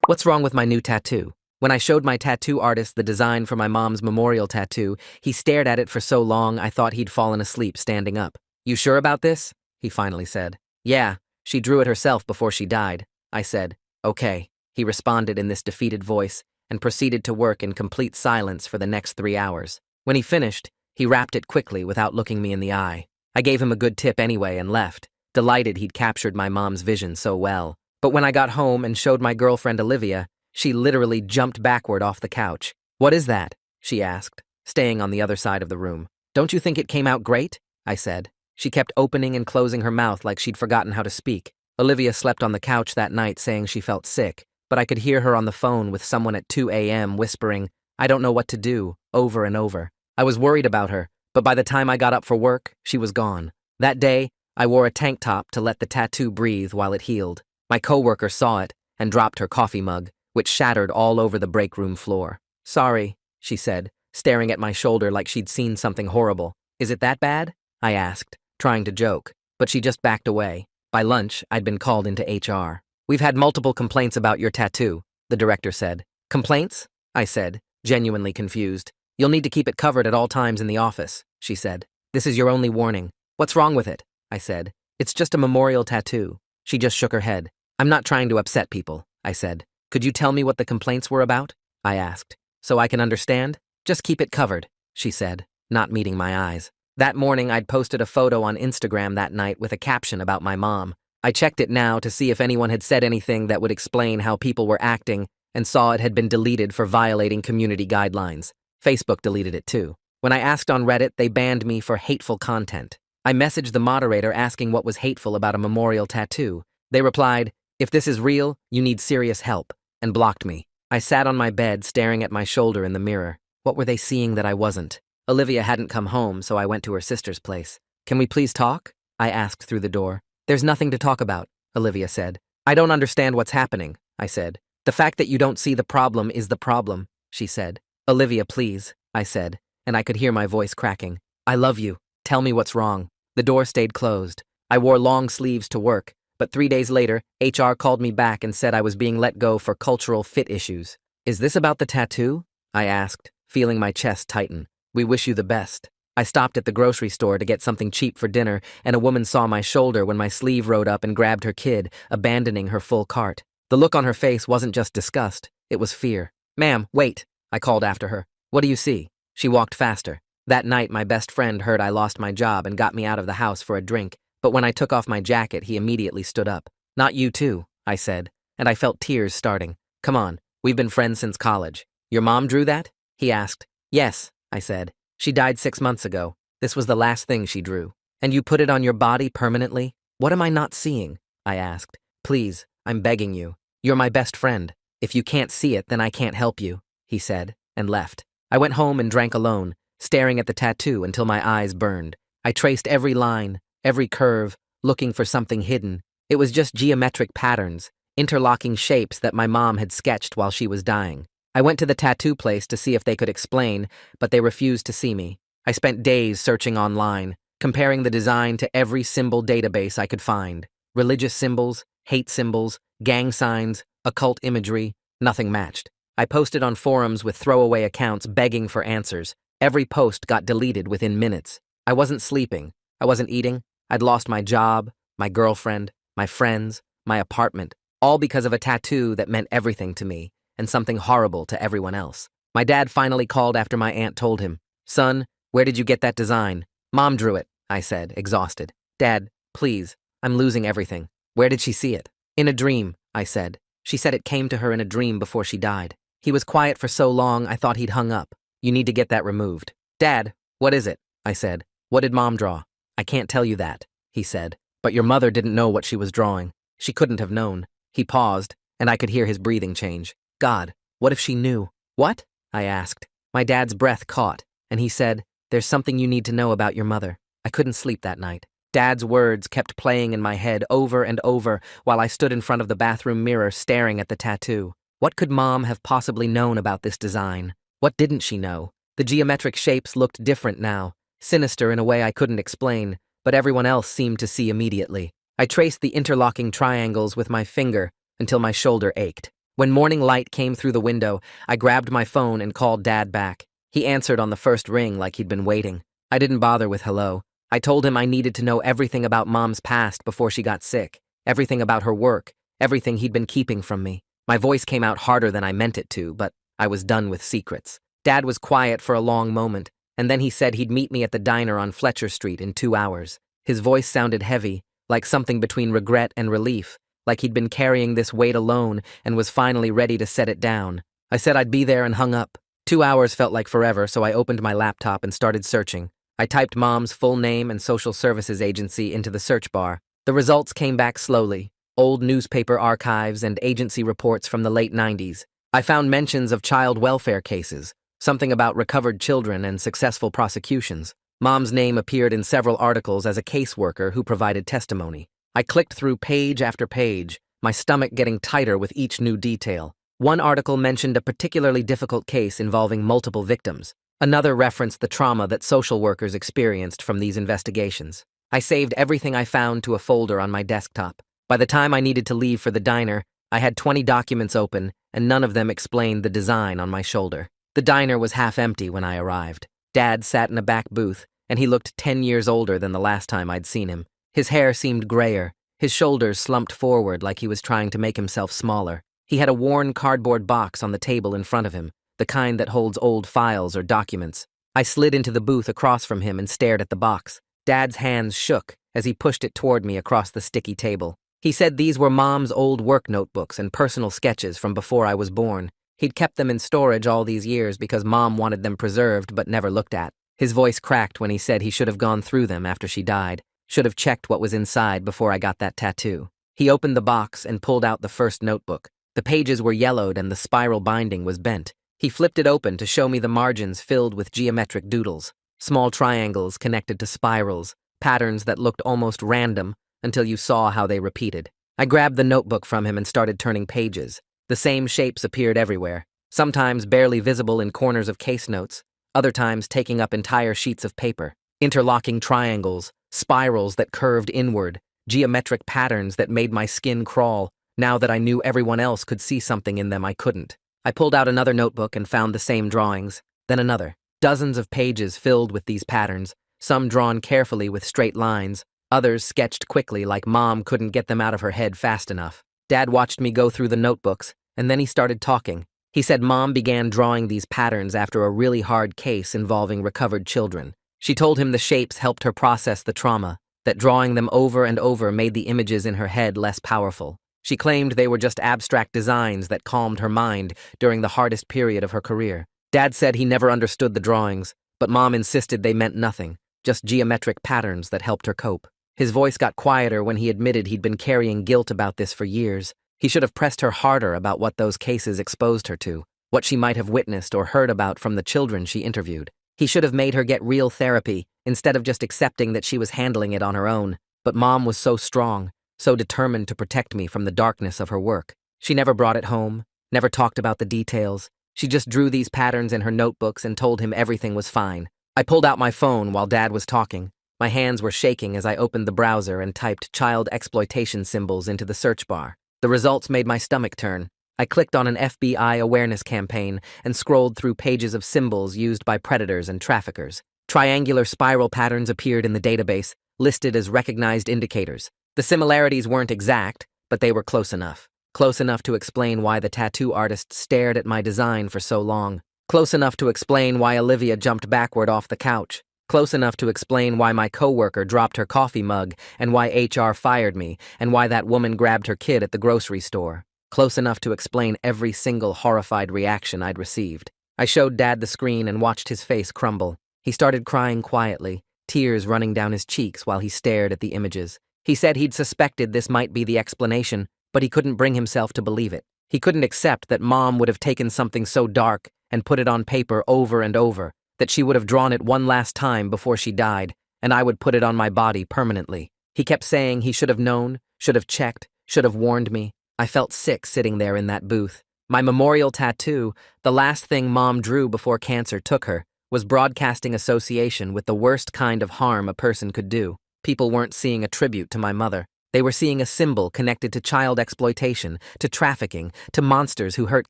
What's wrong with my new tattoo? When I showed my tattoo artist the design for my mom's memorial tattoo, he stared at it for so long I thought he'd fallen asleep standing up. You sure about this? He finally said. Yeah, she drew it herself before she died. I said, okay. He responded in this defeated voice and proceeded to work in complete silence for the next 3 hours. When he finished, he wrapped it quickly without looking me in the eye. I gave him a good tip anyway and left, delighted he'd captured my mom's vision so well. But when I got home and showed my girlfriend Olivia, she literally jumped backward off the couch. What is that? She asked, staying on the other side of the room. Don't you think it came out great? I said. She kept opening and closing her mouth like she'd forgotten how to speak. Olivia slept on the couch that night saying she felt sick, but I could hear her on the phone with someone at 2 a.m. whispering, I don't know what to do, over and over. I was worried about her, but by the time I got up for work, she was gone. That day, I wore a tank top to let the tattoo breathe while it healed. My coworker saw it and dropped her coffee mug, which shattered all over the break room floor. Sorry, she said, staring at my shoulder like she'd seen something horrible. Is it that bad? I asked, trying to joke, but she just backed away. By lunch, I'd been called into HR. We've had multiple complaints about your tattoo, the director said. Complaints? I said, genuinely confused. You'll need to keep it covered at all times in the office, she said. This is your only warning. What's wrong with it? I said. It's just a memorial tattoo. She just shook her head. I'm not trying to upset people, I said. Could you tell me what the complaints were about? I asked. So I can understand? Just keep it covered, she said, not meeting my eyes. That morning, I'd posted a photo on Instagram that night with a caption about my mom. I checked it now to see if anyone had said anything that would explain how people were acting and saw it had been deleted for violating community guidelines. Facebook deleted it too. When I asked on Reddit, they banned me for hateful content. I messaged the moderator asking what was hateful about a memorial tattoo. They replied, if this is real, you need serious help, and blocked me. I sat on my bed staring at my shoulder in the mirror. What were they seeing that I wasn't? Olivia hadn't come home, so I went to her sister's place. Can we please talk? I asked through the door. There's nothing to talk about, Olivia said. I don't understand what's happening, I said. The fact that you don't see the problem is the problem, she said. Olivia, please, I said, and I could hear my voice cracking. I love you. Tell me what's wrong. The door stayed closed. I wore long sleeves to work, but 3 days later, HR called me back and said I was being let go for cultural fit issues. Is this about the tattoo? I asked, feeling my chest tighten. We wish you the best. I stopped at the grocery store to get something cheap for dinner, and a woman saw my shoulder when my sleeve rode up and grabbed her kid, abandoning her full cart. The look on her face wasn't just disgust, it was fear. Ma'am, wait, I called after her. What do you see? She walked faster. That night, my best friend heard I lost my job and got me out of the house for a drink, but when I took off my jacket, he immediately stood up. Not you too, I said, and I felt tears starting. Come on, we've been friends since college. Your mom drew that? He asked. Yes, I said. She died 6 months ago. This was the last thing she drew. And you put it on your body permanently? What am I not seeing? I asked. Please, I'm begging you. You're my best friend. If you can't see it, then I can't help you, he said, and left. I went home and drank alone, staring at the tattoo until my eyes burned. I traced every line, every curve, looking for something hidden. It was just geometric patterns, interlocking shapes that my mom had sketched while she was dying. I went to the tattoo place to see if they could explain, but they refused to see me. I spent days searching online, comparing the design to every symbol database I could find. Religious symbols, hate symbols, gang signs, occult imagery, nothing matched. I posted on forums with throwaway accounts begging for answers. Every post got deleted within minutes. I wasn't sleeping. I wasn't eating. I'd lost my job, my girlfriend, my friends, my apartment, all because of a tattoo that meant everything to me and something horrible to everyone else. My dad finally called after my aunt told him, Son, where did you get that design? Mom drew it, I said, exhausted. Dad, please, I'm losing everything. Where did she see it? In a dream, I said. She said it came to her in a dream before she died. He was quiet for so long I thought he'd hung up. You need to get that removed. Dad, what is it? I said. What did Mom draw? I can't tell you that, he said. But your mother didn't know what she was drawing. She couldn't have known. He paused, and I could hear his breathing change. God, what if she knew? What? I asked. My dad's breath caught, and he said, There's something you need to know about your mother. I couldn't sleep that night. Dad's words kept playing in my head over and over while I stood in front of the bathroom mirror staring at the tattoo. What could Mom have possibly known about this design? What didn't she know? The geometric shapes looked different now, sinister in a way I couldn't explain, but everyone else seemed to see immediately. I traced the interlocking triangles with my finger until my shoulder ached. When morning light came through the window, I grabbed my phone and called Dad back. He answered on the first ring like he'd been waiting. I didn't bother with hello. I told him I needed to know everything about Mom's past before she got sick, everything about her work, everything he'd been keeping from me. My voice came out harder than I meant it to, but I was done with secrets. Dad was quiet for a long moment, and then he said he'd meet me at the diner on Fletcher Street in 2 hours. His voice sounded heavy, like something between regret and relief, like he'd been carrying this weight alone and was finally ready to set it down. I said I'd be there and hung up. 2 hours felt like forever, so I opened my laptop and started searching. I typed Mom's full name and social services agency into the search bar. The results came back slowly. Old newspaper archives and agency reports from the late 90s. I found mentions of child welfare cases, something about recovered children and successful prosecutions. Mom's name appeared in several articles as a caseworker who provided testimony. I clicked through page after page, my stomach getting tighter with each new detail. One article mentioned a particularly difficult case involving multiple victims. Another referenced the trauma that social workers experienced from these investigations. I saved everything I found to a folder on my desktop. By the time I needed to leave for the diner, I had 20 documents open, and none of them explained the design on my shoulder. The diner was half empty when I arrived. Dad sat in a back booth, and he looked 10 years older than the last time I'd seen him. His hair seemed grayer, his shoulders slumped forward like he was trying to make himself smaller. He had a worn cardboard box on the table in front of him, the kind that holds old files or documents. I slid into the booth across from him and stared at the box. Dad's hands shook as he pushed it toward me across the sticky table. He said these were Mom's old work notebooks and personal sketches from before I was born. He'd kept them in storage all these years because Mom wanted them preserved but never looked at. His voice cracked when he said he should have gone through them after she died, should have checked what was inside before I got that tattoo. He opened the box and pulled out the first notebook. The pages were yellowed and the spiral binding was bent. He flipped it open to show me the margins filled with geometric doodles, small triangles connected to spirals, patterns that looked almost random until you saw how they repeated. I grabbed the notebook from him and started turning pages. The same shapes appeared everywhere, sometimes barely visible in corners of case notes, other times taking up entire sheets of paper. Interlocking triangles, spirals that curved inward, geometric patterns that made my skin crawl, now that I knew everyone else could see something in them I couldn't. I pulled out another notebook and found the same drawings, then another. Dozens of pages filled with these patterns, some drawn carefully with straight lines, others sketched quickly like Mom couldn't get them out of her head fast enough. Dad watched me go through the notebooks, and then he started talking. He said Mom began drawing these patterns after a really hard case involving recovered children. She told him the shapes helped her process the trauma, that drawing them over and over made the images in her head less powerful. She claimed they were just abstract designs that calmed her mind during the hardest period of her career. Dad said he never understood the drawings, but Mom insisted they meant nothing, just geometric patterns that helped her cope. His voice got quieter when he admitted he'd been carrying guilt about this for years. He should have pressed her harder about what those cases exposed her to, what she might have witnessed or heard about from the children she interviewed. He should have made her get real therapy, instead of just accepting that she was handling it on her own. But Mom was so strong, so determined to protect me from the darkness of her work. She never brought it home, never talked about the details. She just drew these patterns in her notebooks and told him everything was fine. I pulled out my phone while Dad was talking. My hands were shaking as I opened the browser and typed child exploitation symbols into the search bar. The results made my stomach turn. I clicked on an FBI awareness campaign and scrolled through pages of symbols used by predators and traffickers. Triangular spiral patterns appeared in the database, listed as recognized indicators. The similarities weren't exact, but they were close enough. Close enough to explain why the tattoo artist stared at my design for so long. Close enough to explain why Olivia jumped backward off the couch. Close enough to explain why my coworker dropped her coffee mug and why HR fired me and why that woman grabbed her kid at the grocery store. Close enough to explain every single horrified reaction I'd received. I showed Dad the screen and watched his face crumble. He started crying quietly, tears running down his cheeks while he stared at the images. He said he'd suspected this might be the explanation, but he couldn't bring himself to believe it. He couldn't accept that Mom would have taken something so dark and put it on paper over and over, that she would have drawn it one last time before she died, and I would put it on my body permanently. He kept saying he should have known, should have checked, should have warned me. I felt sick sitting there in that booth. My memorial tattoo, the last thing Mom drew before cancer took her, was broadcasting association with the worst kind of harm a person could do. People weren't seeing a tribute to my mother. They were seeing a symbol connected to child exploitation, to trafficking, to monsters who hurt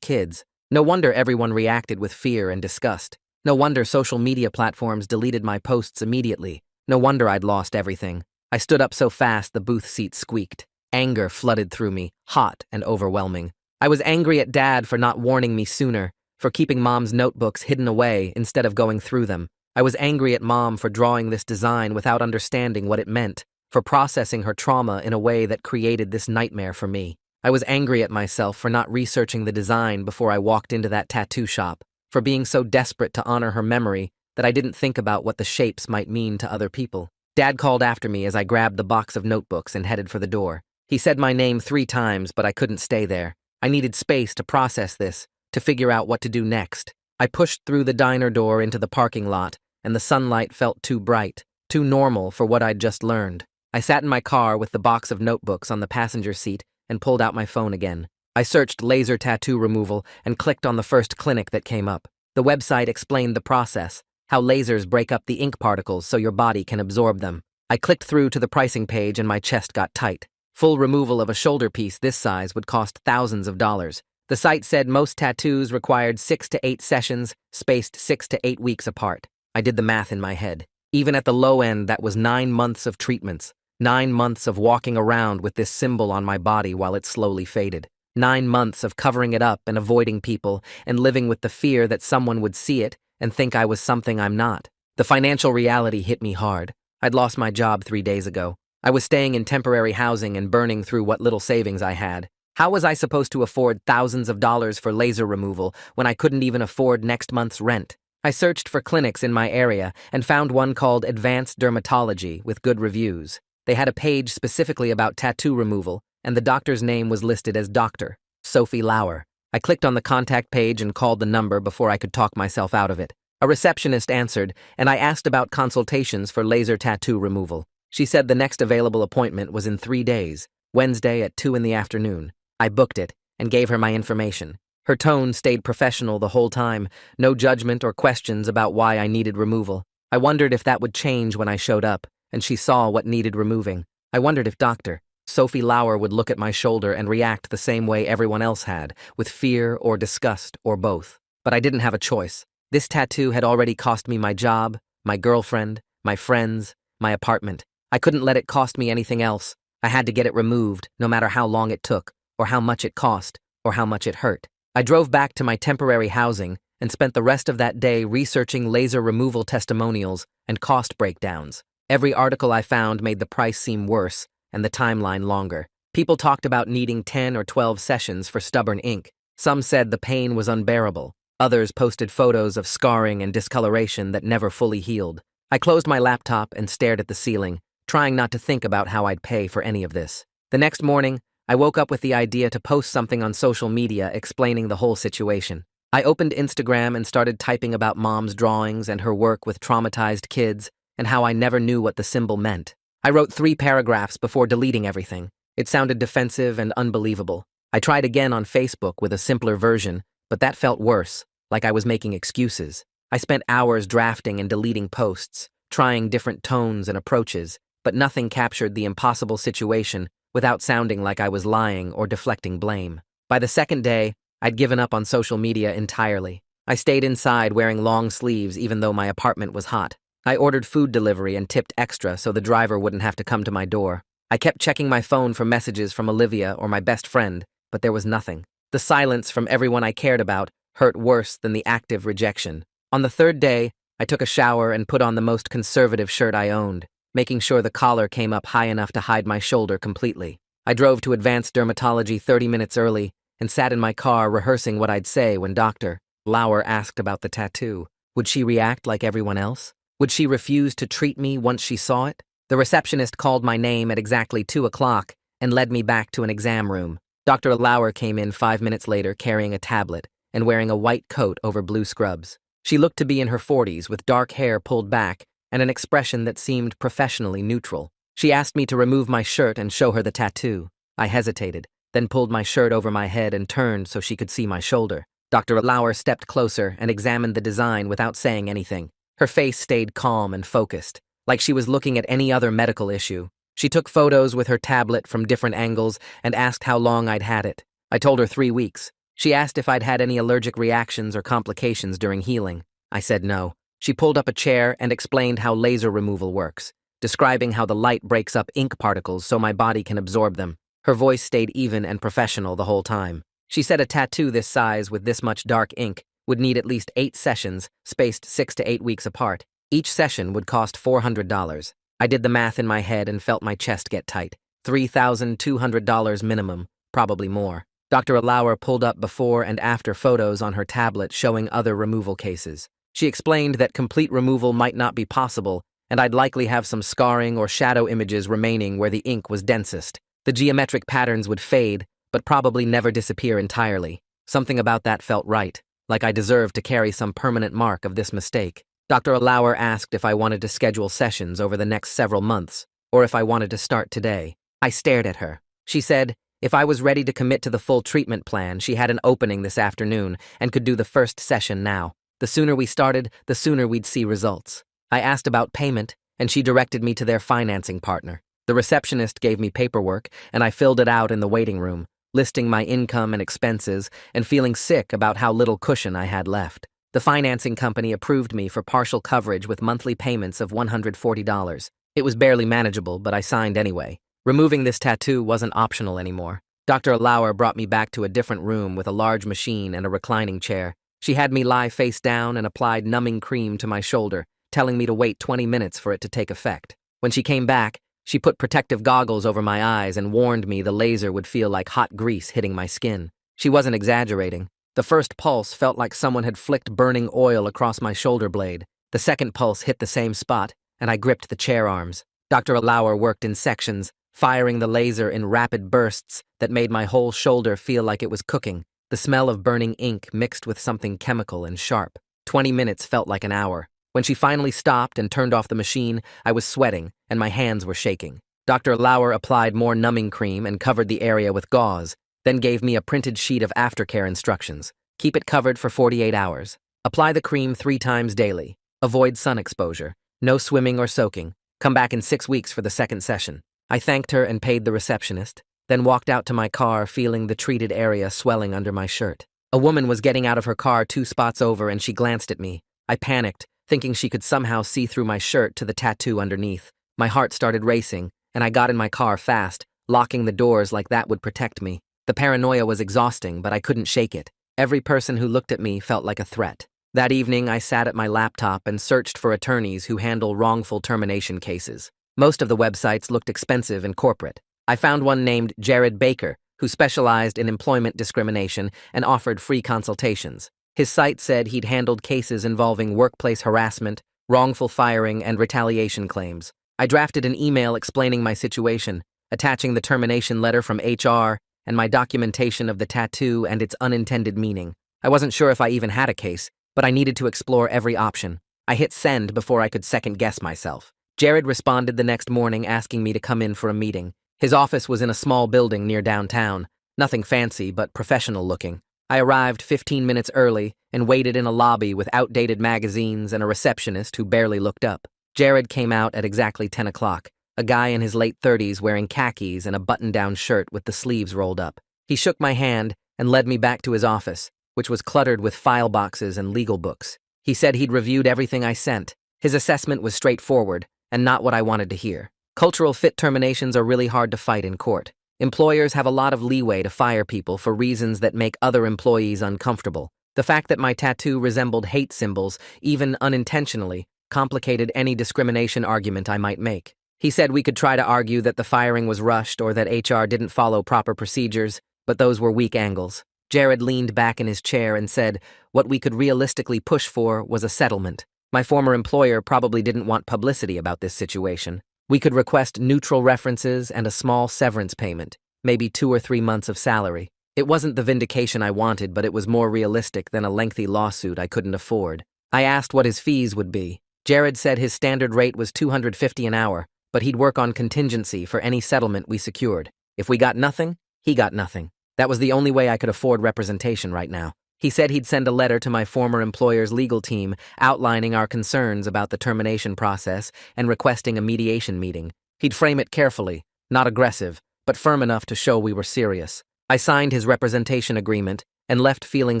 kids. No wonder everyone reacted with fear and disgust. No wonder social media platforms deleted my posts immediately. No wonder I'd lost everything. I stood up so fast the booth seat squeaked. Anger flooded through me, hot and overwhelming. I was angry at Dad for not warning me sooner, for keeping Mom's notebooks hidden away instead of going through them. I was angry at Mom for drawing this design without understanding what it meant, for processing her trauma in a way that created this nightmare for me. I was angry at myself for not researching the design before I walked into that tattoo shop, for being so desperate to honor her memory that I didn't think about what the shapes might mean to other people. Dad called after me as I grabbed the box of notebooks and headed for the door. He said my name 3 times, but I couldn't stay there. I needed space to process this, to figure out what to do next. I pushed through the diner door into the parking lot, and the sunlight felt too bright, too normal for what I'd just learned. I sat in my car with the box of notebooks on the passenger seat and pulled out my phone again. I searched laser tattoo removal and clicked on the first clinic that came up. The website explained the process, how lasers break up the ink particles so your body can absorb them. I clicked through to the pricing page and my chest got tight. Full removal of a shoulder piece this size would cost thousands of dollars. The site said most tattoos required 6 to 8 sessions, spaced 6 to 8 weeks apart. I did the math in my head. Even at the low end, that was 9 months of treatments. 9 months of walking around with this symbol on my body while it slowly faded. 9 months of covering it up and avoiding people and living with the fear that someone would see it and think I was something I'm not. The financial reality hit me hard. I'd lost my job 3 days ago. I was staying in temporary housing and burning through what little savings I had. How was I supposed to afford thousands of dollars for laser removal when I couldn't even afford next month's rent? I searched for clinics in my area and found one called Advanced Dermatology with good reviews. They had a page specifically about tattoo removal, and the doctor's name was listed as Dr. Sophie Lauer. I clicked on the contact page and called the number before I could talk myself out of it. A receptionist answered, and I asked about consultations for laser tattoo removal. She said the next available appointment was in 3 days, Wednesday at 2 in the afternoon. I booked it and gave her my information. Her tone stayed professional the whole time, no judgment or questions about why I needed removal. I wondered if that would change when I showed up, and she saw what needed removing. I wondered if Dr. Sophie Lauer would look at my shoulder and react the same way everyone else had, with fear or disgust or both. But I didn't have a choice. This tattoo had already cost me my job, my girlfriend, my friends, my apartment. I couldn't let it cost me anything else. I had to get it removed, no matter how long it took, or how much it cost, or how much it hurt. I drove back to my temporary housing and spent the rest of that day researching laser removal testimonials and cost breakdowns. Every article I found made the price seem worse and the timeline longer. People talked about needing 10 or 12 sessions for stubborn ink. Some said the pain was unbearable. Others posted photos of scarring and discoloration that never fully healed. I closed my laptop and stared at the ceiling, trying not to think about how I'd pay for any of this. The next morning, I woke up with the idea to post something on social media explaining the whole situation. I opened Instagram and started typing about Mom's drawings and her work with traumatized kids and how I never knew what the symbol meant. I wrote 3 paragraphs before deleting everything. It sounded defensive and unbelievable. I tried again on Facebook with a simpler version, but that felt worse, like I was making excuses. I spent hours drafting and deleting posts, trying different tones and approaches, but nothing captured the impossible situation without sounding like I was lying or deflecting blame. By the second day, I'd given up on social media entirely. I stayed inside wearing long sleeves even though my apartment was hot. I ordered food delivery and tipped extra so the driver wouldn't have to come to my door. I kept checking my phone for messages from Olivia or my best friend, but there was nothing. The silence from everyone I cared about hurt worse than the active rejection. On the 3rd day, I took a shower and put on the most conservative shirt I owned, making sure the collar came up high enough to hide my shoulder completely. I drove to Advanced Dermatology 30 minutes early and sat in my car rehearsing what I'd say when Dr. Lauer asked about the tattoo. Would she react like everyone else? Would she refuse to treat me once she saw it? The receptionist called my name at exactly 2 o'clock and led me back to an exam room. Dr. Lauer came in 5 minutes later carrying a tablet and wearing a white coat over blue scrubs. She looked to be in her 40s with dark hair pulled back and an expression that seemed professionally neutral. She asked me to remove my shirt and show her the tattoo. I hesitated, then pulled my shirt over my head and turned so she could see my shoulder. Dr. Lauer stepped closer and examined the design without saying anything. Her face stayed calm and focused, like she was looking at any other medical issue. She took photos with her tablet from different angles and asked how long I'd had it. I told her 3 weeks. She asked if I'd had any allergic reactions or complications during healing. I said no. She pulled up a chair and explained how laser removal works, describing how the light breaks up ink particles so my body can absorb them. Her voice stayed even and professional the whole time. She said a tattoo this size with this much dark ink would need at least 8 sessions, spaced 6 to 8 weeks apart. Each session would cost $400. I did the math in my head and felt my chest get tight. $3,200 minimum, probably more. Dr. Alauer pulled up before and after photos on her tablet showing other removal cases. She explained that complete removal might not be possible, and I'd likely have some scarring or shadow images remaining where the ink was densest. The geometric patterns would fade, but probably never disappear entirely. Something about that felt right, like I deserved to carry some permanent mark of this mistake. Dr. Alauer asked if I wanted to schedule sessions over the next several months, or if I wanted to start today. I stared at her. She said, if I was ready to commit to the full treatment plan, she had an opening this afternoon and could do the first session now. The sooner we started, the sooner we'd see results. I asked about payment, and she directed me to their financing partner. The receptionist gave me paperwork, and I filled it out in the waiting room, listing my income and expenses and feeling sick about how little cushion I had left. The financing company approved me for partial coverage with monthly payments of $140. It was barely manageable, but I signed anyway. Removing this tattoo wasn't optional anymore. Dr. Alauer brought me back to a different room with a large machine and a reclining chair. She had me lie face down and applied numbing cream to my shoulder, telling me to wait 20 minutes for it to take effect. When she came back, she put protective goggles over my eyes and warned me the laser would feel like hot grease hitting my skin. She wasn't exaggerating. The first pulse felt like someone had flicked burning oil across my shoulder blade. The second pulse hit the same spot, and I gripped the chair arms. Dr. Alauer worked in sections, firing the laser in rapid bursts that made my whole shoulder feel like it was cooking. The smell of burning ink mixed with something chemical and sharp. 20 minutes felt like an hour. When she finally stopped and turned off the machine, I was sweating and my hands were shaking. Dr. Alauer applied more numbing cream and covered the area with gauze, then gave me a printed sheet of aftercare instructions. Keep it covered for 48 hours. Apply the cream 3 times daily. Avoid sun exposure. No swimming or soaking. Come back in 6 weeks for the second session. I thanked her and paid the receptionist, then walked out to my car feeling the treated area swelling under my shirt. A woman was getting out of her car 2 spots over and she glanced at me. I panicked, thinking she could somehow see through my shirt to the tattoo underneath. My heart started racing, and I got in my car fast, locking the doors like that would protect me. The paranoia was exhausting, but I couldn't shake it. Every person who looked at me felt like a threat. That evening, I sat at my laptop and searched for attorneys who handle wrongful termination cases. Most of the websites looked expensive and corporate. I found one named Jared Baker, who specialized in employment discrimination and offered free consultations. His site said he'd handled cases involving workplace harassment, wrongful firing, and retaliation claims. I drafted an email explaining my situation, attaching the termination letter from HR and my documentation of the tattoo and its unintended meaning. I wasn't sure if I even had a case, but I needed to explore every option. I hit send before I could second-guess myself. Jared responded the next morning asking me to come in for a meeting. His office was in a small building near downtown, nothing fancy but professional looking. I arrived 15 minutes early and waited in a lobby with outdated magazines and a receptionist who barely looked up. Jared came out at exactly 10 o'clock, a guy in his late 30s wearing khakis and a button-down shirt with the sleeves rolled up. He shook my hand and led me back to his office, which was cluttered with file boxes and legal books. He said he'd reviewed everything I sent. His assessment was straightforward and not what I wanted to hear. Cultural fit terminations are really hard to fight in court. Employers have a lot of leeway to fire people for reasons that make other employees uncomfortable. The fact that my tattoo resembled hate symbols, even unintentionally, complicated any discrimination argument I might make. He said we could try to argue that the firing was rushed or that HR didn't follow proper procedures, but those were weak angles. Jared leaned back in his chair and said what we could realistically push for was a settlement. My former employer probably didn't want publicity about this situation. We could request neutral references and a small severance payment, maybe 2 or 3 months of salary. It wasn't the vindication I wanted, but it was more realistic than a lengthy lawsuit I couldn't afford. I asked what his fees would be. Jared said his standard rate was $250 an hour, but he'd work on contingency for any settlement we secured. If we got nothing, he got nothing. That was the only way I could afford representation right now. He said he'd send a letter to my former employer's legal team outlining our concerns about the termination process and requesting a mediation meeting. He'd frame it carefully, not aggressive, but firm enough to show we were serious. I signed his representation agreement and left feeling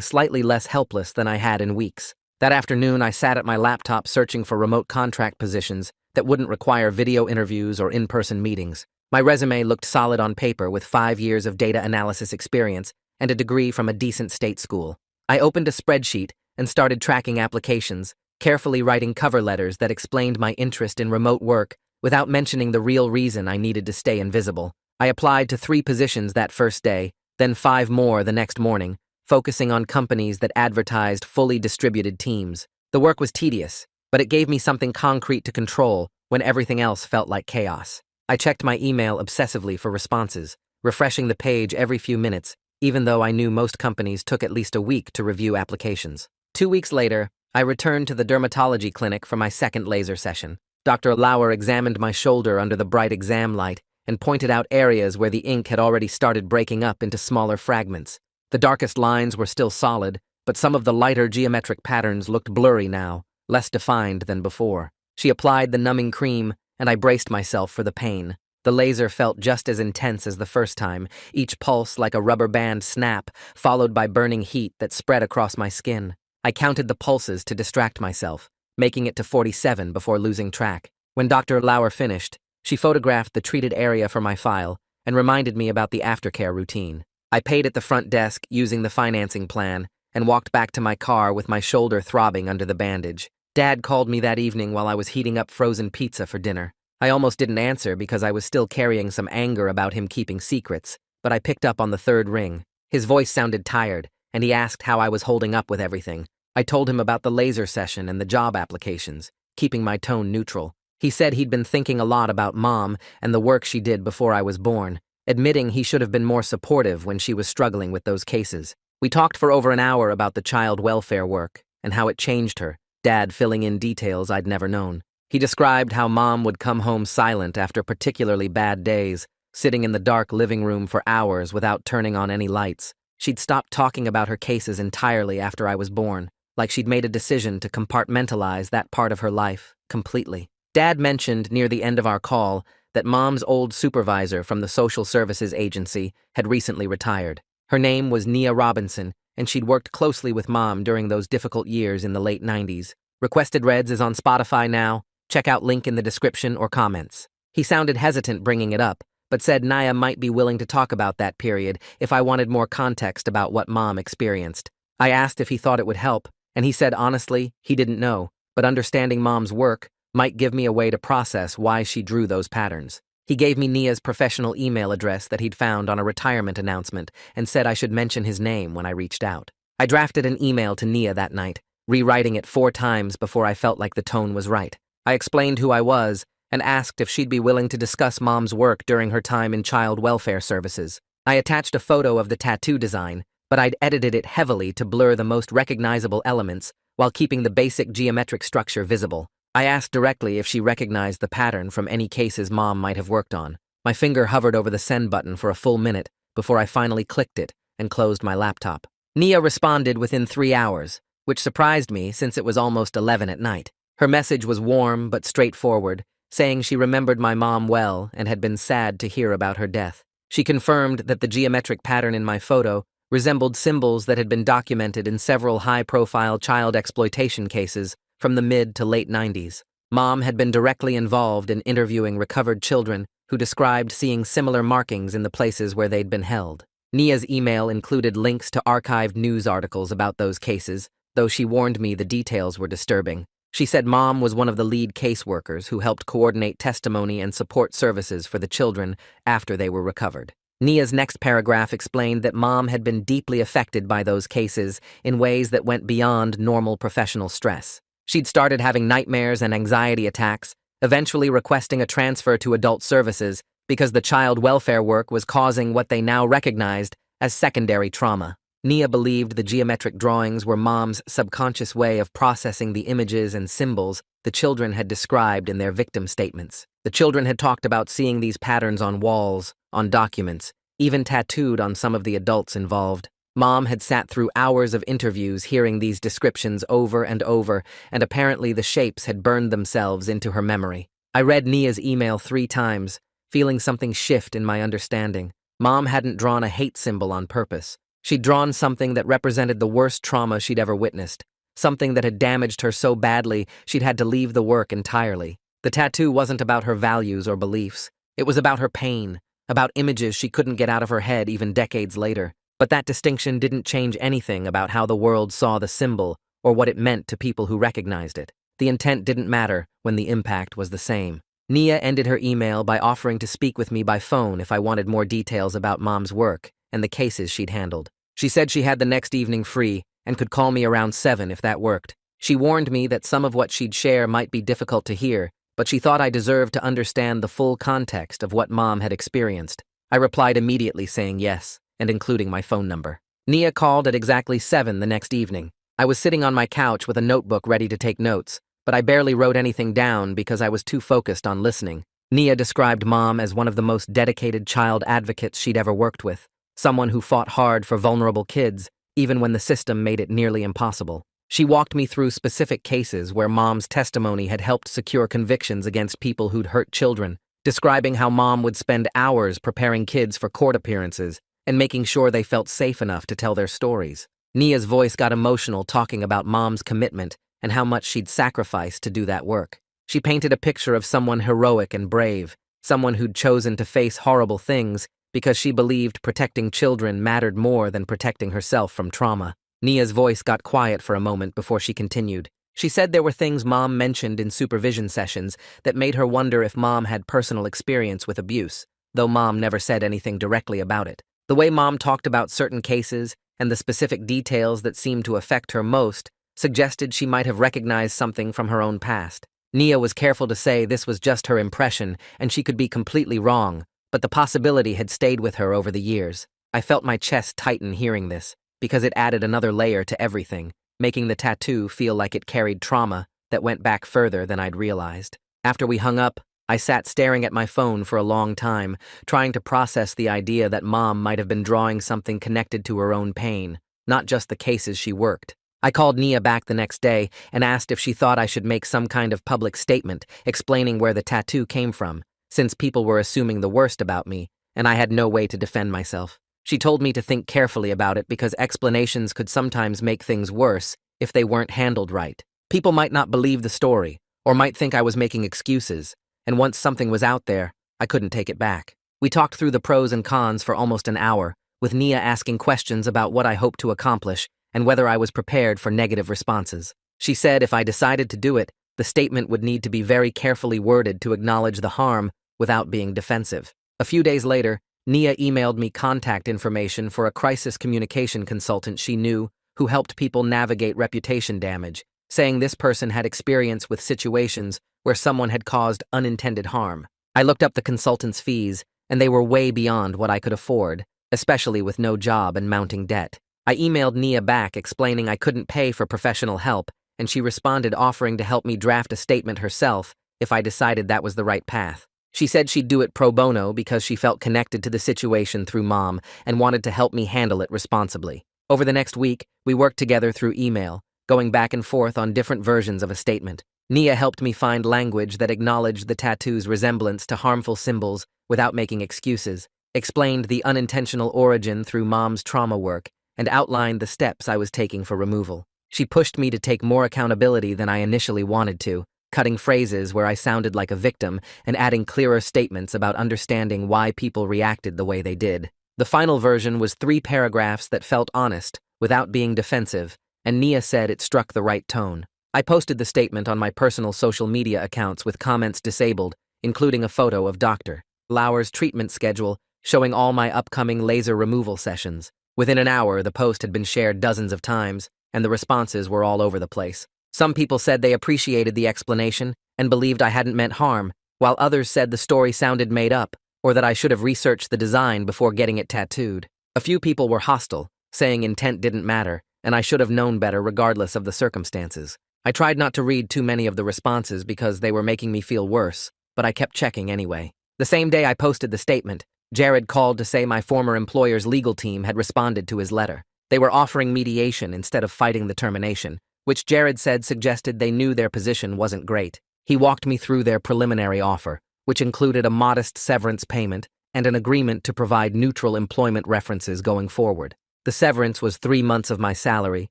slightly less helpless than I had in weeks. That afternoon, I sat at my laptop searching for remote contract positions that wouldn't require video interviews or in-person meetings. My resume looked solid on paper with 5 years of data analysis experience and a degree from a decent state school. I opened a spreadsheet and started tracking applications, carefully writing cover letters that explained my interest in remote work without mentioning the real reason I needed to stay invisible. I applied to 3 positions that first day, then 5 more the next morning, focusing on companies that advertised fully distributed teams. The work was tedious, but it gave me something concrete to control when everything else felt like chaos. I checked my email obsessively for responses, refreshing the page every few minutes, even though I knew most companies took at least a week to review applications. 2 weeks later, I returned to the dermatology clinic for my second laser session. Dr. Lauer examined my shoulder under the bright exam light and pointed out areas where the ink had already started breaking up into smaller fragments. The darkest lines were still solid, but some of the lighter geometric patterns looked blurry now, less defined than before. She applied the numbing cream, and I braced myself for the pain. The laser felt just as intense as the first time, each pulse like a rubber band snap, followed by burning heat that spread across my skin. I counted the pulses to distract myself, making it to 47 before losing track. When Dr. Lauer finished, she photographed the treated area for my file and reminded me about the aftercare routine. I paid at the front desk using the financing plan and walked back to my car with my shoulder throbbing under the bandage. Dad called me that evening while I was heating up frozen pizza for dinner. I almost didn't answer because I was still carrying some anger about him keeping secrets, but I picked up on the third ring. His voice sounded tired, and he asked how I was holding up with everything. I told him about the laser session and the job applications, keeping my tone neutral. He said he'd been thinking a lot about Mom and the work she did before I was born, admitting he should have been more supportive when she was struggling with those cases. We talked for over an hour about the child welfare work and how it changed her, Dad filling in details I'd never known. He described how Mom would come home silent after particularly bad days, sitting in the dark living room for hours without turning on any lights. She'd stopped talking about her cases entirely after I was born, like she'd made a decision to compartmentalize that part of her life completely. Dad mentioned near the end of our call that Mom's old supervisor from the social services agency had recently retired. Her name was Nia Robinson, and she'd worked closely with Mom during those difficult years in the late 90s. Requested Reds is on Spotify now. Check out link in the description or comments. He sounded hesitant bringing it up, but said Nia might be willing to talk about that period if I wanted more context about what Mom experienced. I asked if he thought it would help, and he said honestly, he didn't know, but understanding Mom's work might give me a way to process why she drew those patterns. He gave me Nia's professional email address that he'd found on a retirement announcement and said I should mention his name when I reached out. I drafted an email to Nia that night, rewriting it 4 times before I felt like the tone was right. I explained who I was and asked if she'd be willing to discuss Mom's work during her time in child welfare services. I attached a photo of the tattoo design, but I'd edited it heavily to blur the most recognizable elements while keeping the basic geometric structure visible. I asked directly if she recognized the pattern from any cases Mom might have worked on. My finger hovered over the send button for a full minute before I finally clicked it and closed my laptop. Nia responded within 3 hours, which surprised me since it was almost 11 at night. Her message was warm but straightforward, saying she remembered my mom well and had been sad to hear about her death. She confirmed that the geometric pattern in my photo resembled symbols that had been documented in several high-profile child exploitation cases from the mid to late 90s. Mom had been directly involved in interviewing recovered children who described seeing similar markings in the places where they'd been held. Nia's email included links to archived news articles about those cases, though she warned me the details were disturbing. She said Mom was one of the lead caseworkers who helped coordinate testimony and support services for the children after they were recovered. Nia's next paragraph explained that Mom had been deeply affected by those cases in ways that went beyond normal professional stress. She'd started having nightmares and anxiety attacks, eventually requesting a transfer to adult services because the child welfare work was causing what they now recognized as secondary trauma. Nia believed the geometric drawings were Mom's subconscious way of processing the images and symbols the children had described in their victim statements. The children had talked about seeing these patterns on walls, on documents, even tattooed on some of the adults involved. Mom had sat through hours of interviews hearing these descriptions over and over, and apparently the shapes had burned themselves into her memory. I read Nia's email 3 times, feeling something shift in my understanding. Mom hadn't drawn a hate symbol on purpose. She'd drawn something that represented the worst trauma she'd ever witnessed, something that had damaged her so badly she'd had to leave the work entirely. The tattoo wasn't about her values or beliefs. It was about her pain, about images she couldn't get out of her head even decades later. But that distinction didn't change anything about how the world saw the symbol or what it meant to people who recognized it. The intent didn't matter when the impact was the same. Nia ended her email by offering to speak with me by phone if I wanted more details about Mom's work and the cases she'd handled. She said she had the next evening free and could call me around 7 if that worked. She warned me that some of what she'd share might be difficult to hear, but she thought I deserved to understand the full context of what Mom had experienced. I replied immediately saying yes, and including my phone number. Nia called at exactly 7 the next evening. I was sitting on my couch with a notebook ready to take notes, but I barely wrote anything down because I was too focused on listening. Nia described Mom as one of the most dedicated child advocates she'd ever worked with, someone who fought hard for vulnerable kids, even when the system made it nearly impossible. She walked me through specific cases where Mom's testimony had helped secure convictions against people who'd hurt children, describing how Mom would spend hours preparing kids for court appearances and making sure they felt safe enough to tell their stories. Nia's voice got emotional talking about Mom's commitment and how much she'd sacrificed to do that work. She painted a picture of someone heroic and brave, someone who'd chosen to face horrible things because she believed protecting children mattered more than protecting herself from trauma. Nia's voice got quiet for a moment before she continued. She said there were things Mom mentioned in supervision sessions that made her wonder if Mom had personal experience with abuse, though Mom never said anything directly about it. The way Mom talked about certain cases and the specific details that seemed to affect her most suggested she might have recognized something from her own past. Nia was careful to say this was just her impression and she could be completely wrong, but the possibility had stayed with her over the years. I felt my chest tighten hearing this, because it added another layer to everything, making the tattoo feel like it carried trauma that went back further than I'd realized. After we hung up, I sat staring at my phone for a long time, trying to process the idea that Mom might have been drawing something connected to her own pain, not just the cases she worked. I called Nia back the next day and asked if she thought I should make some kind of public statement explaining where the tattoo came from, since people were assuming the worst about me, and I had no way to defend myself. She told me to think carefully about it because explanations could sometimes make things worse if they weren't handled right. People might not believe the story, or might think I was making excuses, and once something was out there, I couldn't take it back. We talked through the pros and cons for almost an hour, with Nia asking questions about what I hoped to accomplish and whether I was prepared for negative responses. She said if I decided to do it, the statement would need to be very carefully worded to acknowledge the harm without being defensive. A few days later, Nia emailed me contact information for a crisis communication consultant she knew who helped people navigate reputation damage, saying this person had experience with situations where someone had caused unintended harm. I looked up the consultant's fees, and they were way beyond what I could afford, especially with no job and mounting debt. I emailed Nia back explaining I couldn't pay for professional help, and she responded offering to help me draft a statement herself if I decided that was the right path. She said she'd do it pro bono because she felt connected to the situation through Mom and wanted to help me handle it responsibly. Over the next week, we worked together through email, going back and forth on different versions of a statement. Nia helped me find language that acknowledged the tattoo's resemblance to harmful symbols without making excuses, explained the unintentional origin through Mom's trauma work, and outlined the steps I was taking for removal. She pushed me to take more accountability than I initially wanted to, cutting phrases where I sounded like a victim and adding clearer statements about understanding why people reacted the way they did. The final version was 3 paragraphs that felt honest, without being defensive, and Nia said it struck the right tone. I posted the statement on my personal social media accounts with comments disabled, including a photo of Dr. Lauer's treatment schedule showing all my upcoming laser removal sessions. Within an hour, the post had been shared dozens of times, and the responses were all over the place. Some people said they appreciated the explanation and believed I hadn't meant harm, while others said the story sounded made up, or that I should have researched the design before getting it tattooed. A few people were hostile, saying intent didn't matter, and I should have known better regardless of the circumstances. I tried not to read too many of the responses because they were making me feel worse, but I kept checking anyway. The same day I posted the statement, Jared called to say my former employer's legal team had responded to his letter. They were offering mediation instead of fighting the termination, which Jared said suggested they knew their position wasn't great. He walked me through their preliminary offer, which included a modest severance payment and an agreement to provide neutral employment references going forward. The severance was 3 months of my salary,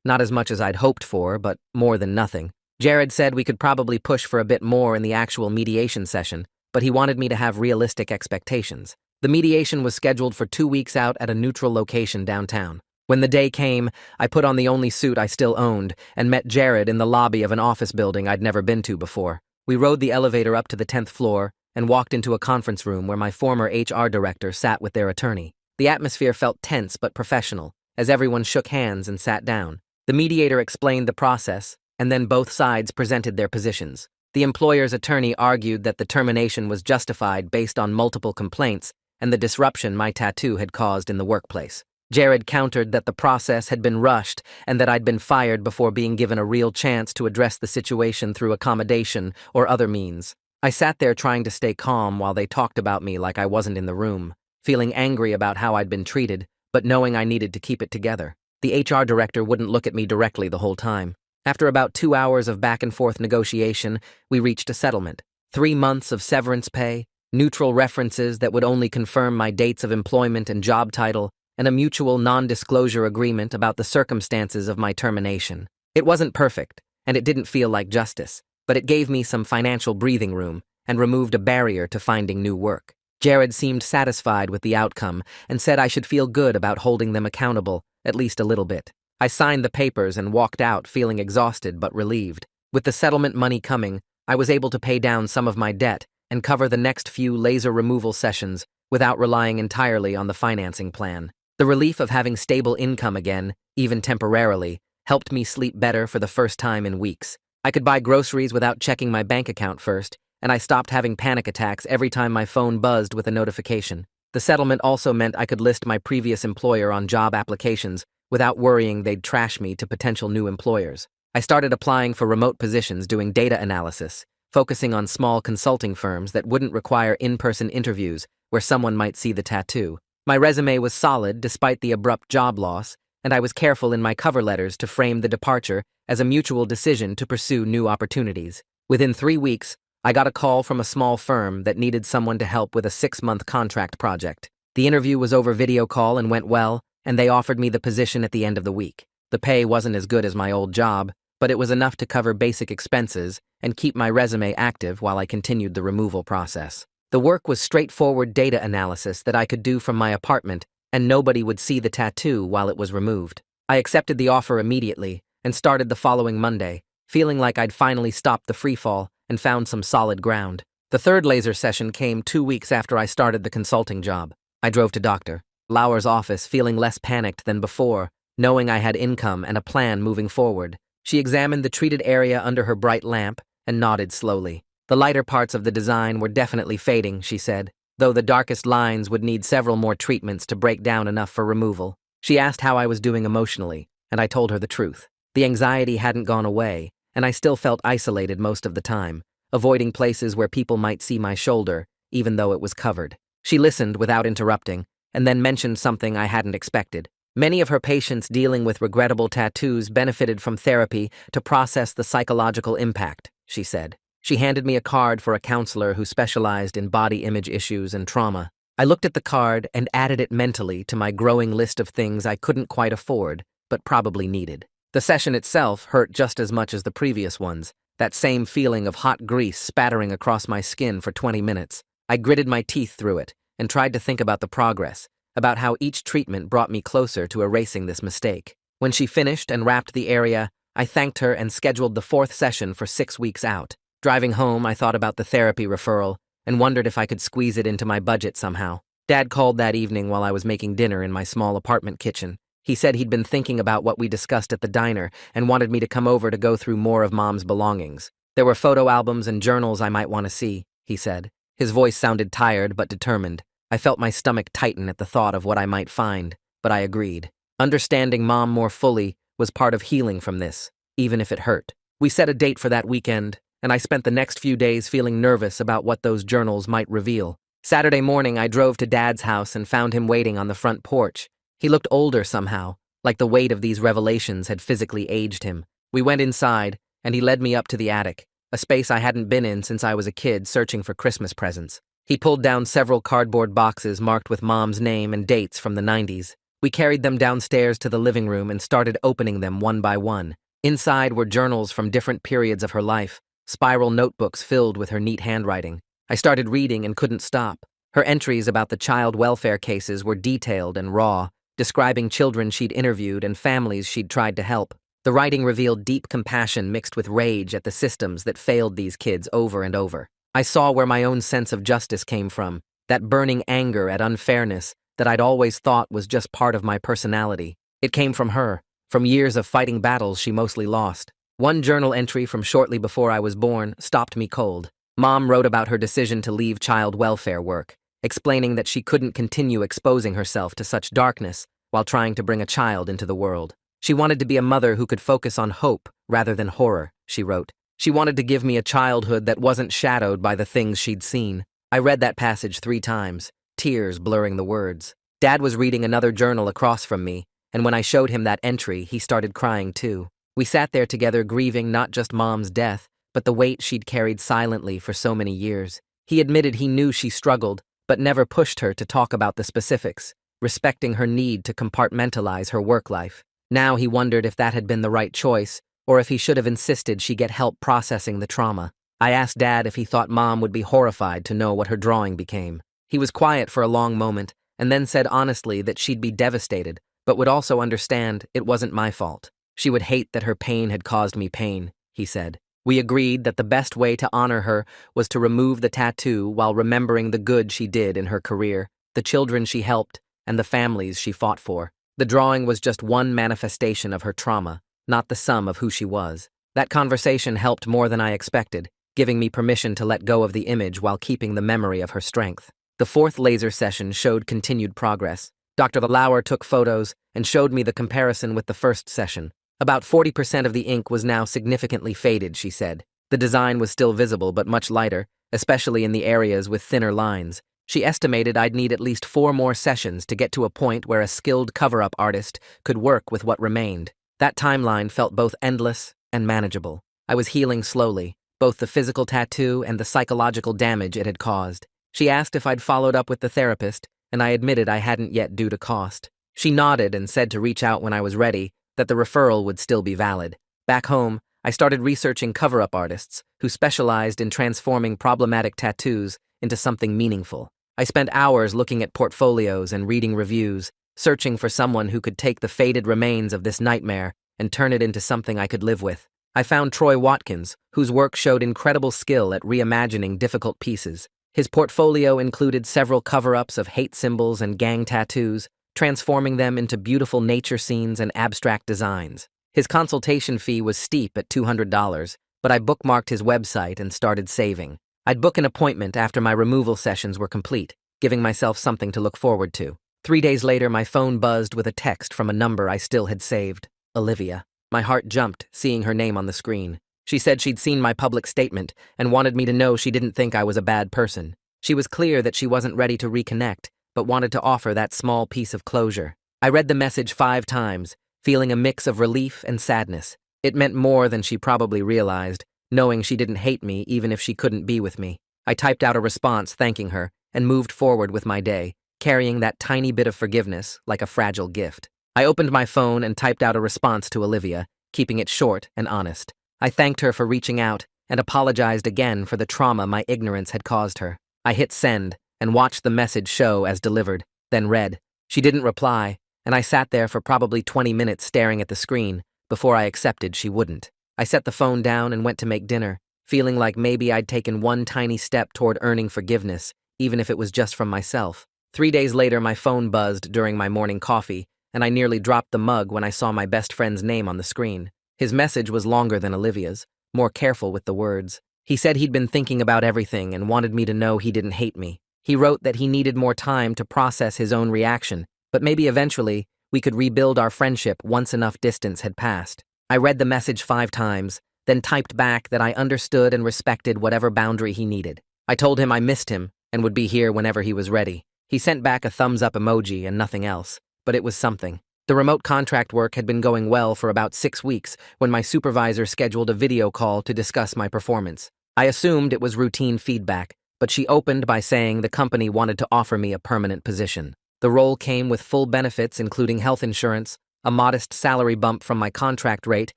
not as much as I'd hoped for, but more than nothing. Jared said we could probably push for a bit more in the actual mediation session, but he wanted me to have realistic expectations. The mediation was scheduled for 2 weeks out at a neutral location downtown. When the day came, I put on the only suit I still owned and met Jared in the lobby of an office building I'd never been to before. We rode the elevator up to the 10th floor and walked into a conference room where my former HR director sat with their attorney. The atmosphere felt tense but professional, as everyone shook hands and sat down. The mediator explained the process, and then both sides presented their positions. The employer's attorney argued that the termination was justified based on multiple complaints and the disruption my tattoo had caused in the workplace. Jared countered that the process had been rushed and that I'd been fired before being given a real chance to address the situation through accommodation or other means. I sat there trying to stay calm while they talked about me like I wasn't in the room, feeling angry about how I'd been treated, but knowing I needed to keep it together. The HR director wouldn't look at me directly the whole time. After about 2 hours of back-and-forth negotiation, we reached a settlement. 3 months of severance pay, neutral references that would only confirm my dates of employment and job title, and a mutual non-disclosure agreement about the circumstances of my termination. It wasn't perfect, and it didn't feel like justice, but it gave me some financial breathing room and removed a barrier to finding new work. Jared seemed satisfied with the outcome and said I should feel good about holding them accountable, at least a little bit. I signed the papers and walked out feeling exhausted but relieved. With the settlement money coming, I was able to pay down some of my debt and cover the next few laser removal sessions without relying entirely on the financing plan. The relief of having stable income again, even temporarily, helped me sleep better for the first time in weeks. I could buy groceries without checking my bank account first, and I stopped having panic attacks every time my phone buzzed with a notification. The settlement also meant I could list my previous employer on job applications without worrying they'd trash me to potential new employers. I started applying for remote positions doing data analysis, focusing on small consulting firms that wouldn't require in-person interviews where someone might see the tattoo. My resume was solid despite the abrupt job loss, and I was careful in my cover letters to frame the departure as a mutual decision to pursue new opportunities. Within 3 weeks, I got a call from a small firm that needed someone to help with a 6-month contract project. The interview was over video call and went well, and they offered me the position at the end of the week. The pay wasn't as good as my old job, but it was enough to cover basic expenses and keep my resume active while I continued the removal process. The work was straightforward data analysis that I could do from my apartment, and nobody would see the tattoo while it was removed. I accepted the offer immediately and started the following Monday, feeling like I'd finally stopped the freefall and found some solid ground. The third laser session came 2 weeks after I started the consulting job. I drove to Dr. Lauer's office feeling less panicked than before, knowing I had income and a plan moving forward. She examined the treated area under her bright lamp and nodded slowly. The lighter parts of the design were definitely fading, she said, though the darkest lines would need several more treatments to break down enough for removal. She asked how I was doing emotionally, and I told her the truth. The anxiety hadn't gone away, and I still felt isolated most of the time, avoiding places where people might see my shoulder, even though it was covered. She listened without interrupting, and then mentioned something I hadn't expected. Many of her patients dealing with regrettable tattoos benefited from therapy to process the psychological impact, she said. She handed me a card for a counselor who specialized in body image issues and trauma. I looked at the card and added it mentally to my growing list of things I couldn't quite afford, but probably needed. The session itself hurt just as much as the previous ones, that same feeling of hot grease spattering across my skin for 20 minutes. I gritted my teeth through it and tried to think about the progress, about how each treatment brought me closer to erasing this mistake. When she finished and wrapped the area, I thanked her and scheduled the 4th session for 6 weeks out. Driving home, I thought about the therapy referral and wondered if I could squeeze it into my budget somehow. Dad called that evening while I was making dinner in my small apartment kitchen. He said he'd been thinking about what we discussed at the diner and wanted me to come over to go through more of Mom's belongings. There were photo albums and journals I might want to see, he said. His voice sounded tired but determined. I felt my stomach tighten at the thought of what I might find, but I agreed. Understanding Mom more fully was part of healing from this, even if it hurt. We set a date for that weekend, and I spent the next few days feeling nervous about what those journals might reveal. Saturday morning, I drove to Dad's house and found him waiting on the front porch. He looked older somehow, like the weight of these revelations had physically aged him. We went inside, and he led me up to the attic, a space I hadn't been in since I was a kid searching for Christmas presents. He pulled down several cardboard boxes marked with Mom's name and dates from the 90s. We carried them downstairs to the living room and started opening them one by one. Inside were journals from different periods of her life, spiral notebooks filled with her neat handwriting. I started reading and couldn't stop. Her entries about the child welfare cases were detailed and raw, describing children she'd interviewed and families she'd tried to help. The writing revealed deep compassion mixed with rage at the systems that failed these kids over and over. I saw where my own sense of justice came from, that burning anger at unfairness that I'd always thought was just part of my personality. It came from her, from years of fighting battles she mostly lost. One journal entry from shortly before I was born stopped me cold. Mom wrote about her decision to leave child welfare work, explaining that she couldn't continue exposing herself to such darkness while trying to bring a child into the world. She wanted to be a mother who could focus on hope rather than horror, she wrote. She wanted to give me a childhood that wasn't shadowed by the things she'd seen. I read that passage 3 times, tears blurring the words. Dad was reading another journal across from me, and when I showed him that entry, he started crying too. We sat there together grieving not just Mom's death, but the weight she'd carried silently for so many years. He admitted he knew she struggled, but never pushed her to talk about the specifics, respecting her need to compartmentalize her work life. Now he wondered if that had been the right choice, or if he should have insisted she get help processing the trauma. I asked Dad if he thought Mom would be horrified to know what her drawing became. He was quiet for a long moment, and then said honestly that she'd be devastated, but would also understand it wasn't my fault. She would hate that her pain had caused me pain, he said. We agreed that the best way to honor her was to remove the tattoo while remembering the good she did in her career, the children she helped, and the families she fought for. The drawing was just one manifestation of her trauma, not the sum of who she was. That conversation helped more than I expected, giving me permission to let go of the image while keeping the memory of her strength. The 4th laser session showed continued progress. Dr. Lauer took photos and showed me the comparison with the first session. About 40% of the ink was now significantly faded, she said. The design was still visible but much lighter, especially in the areas with thinner lines. She estimated I'd need at least 4 more sessions to get to a point where a skilled cover-up artist could work with what remained. That timeline felt both endless and manageable. I was healing slowly, both the physical tattoo and the psychological damage it had caused. She asked if I'd followed up with the therapist, and I admitted I hadn't yet due to cost. She nodded and said to reach out when I was ready, that the referral would still be valid. Back home, I started researching cover-up artists who specialized in transforming problematic tattoos into something meaningful. I spent hours looking at portfolios and reading reviews, searching for someone who could take the faded remains of this nightmare and turn it into something I could live with. I found Troy Watkins, whose work showed incredible skill at reimagining difficult pieces. His portfolio included several cover-ups of hate symbols and gang tattoos, transforming them into beautiful nature scenes and abstract designs. His consultation fee was steep at $200, but I bookmarked his website and started saving. I'd book an appointment after my removal sessions were complete, giving myself something to look forward to. 3 days later, my phone buzzed with a text from a number I still had saved, Olivia. My heart jumped, seeing her name on the screen. She said she'd seen my public statement and wanted me to know she didn't think I was a bad person. She was clear that she wasn't ready to reconnect, but wanted to offer that small piece of closure. I read the message 5 times, feeling a mix of relief and sadness. It meant more than she probably realized, knowing she didn't hate me even if she couldn't be with me. I typed out a response thanking her and moved forward with my day, carrying that tiny bit of forgiveness like a fragile gift. I opened my phone and typed out a response to Olivia, keeping it short and honest. I thanked her for reaching out and apologized again for the trauma my ignorance had caused her. I hit send and watched the message show as delivered, then read. She didn't reply, and I sat there for probably 20 minutes staring at the screen before I accepted she wouldn't. I set the phone down and went to make dinner, feeling like maybe I'd taken one tiny step toward earning forgiveness, even if it was just from myself. 3 days later, my phone buzzed during my morning coffee, and I nearly dropped the mug when I saw my best friend's name on the screen. His message was longer than Olivia's, more careful with the words. He said he'd been thinking about everything and wanted me to know he didn't hate me. He wrote that he needed more time to process his own reaction, but maybe eventually we could rebuild our friendship once enough distance had passed. I read the message 5 times, then typed back that I understood and respected whatever boundary he needed. I told him I missed him and would be here whenever he was ready. He sent back a thumbs up emoji and nothing else, but it was something. The remote contract work had been going well for about 6 weeks when my supervisor scheduled a video call to discuss my performance. I assumed it was routine feedback, but she opened by saying the company wanted to offer me a permanent position. The role came with full benefits including health insurance, a modest salary bump from my contract rate,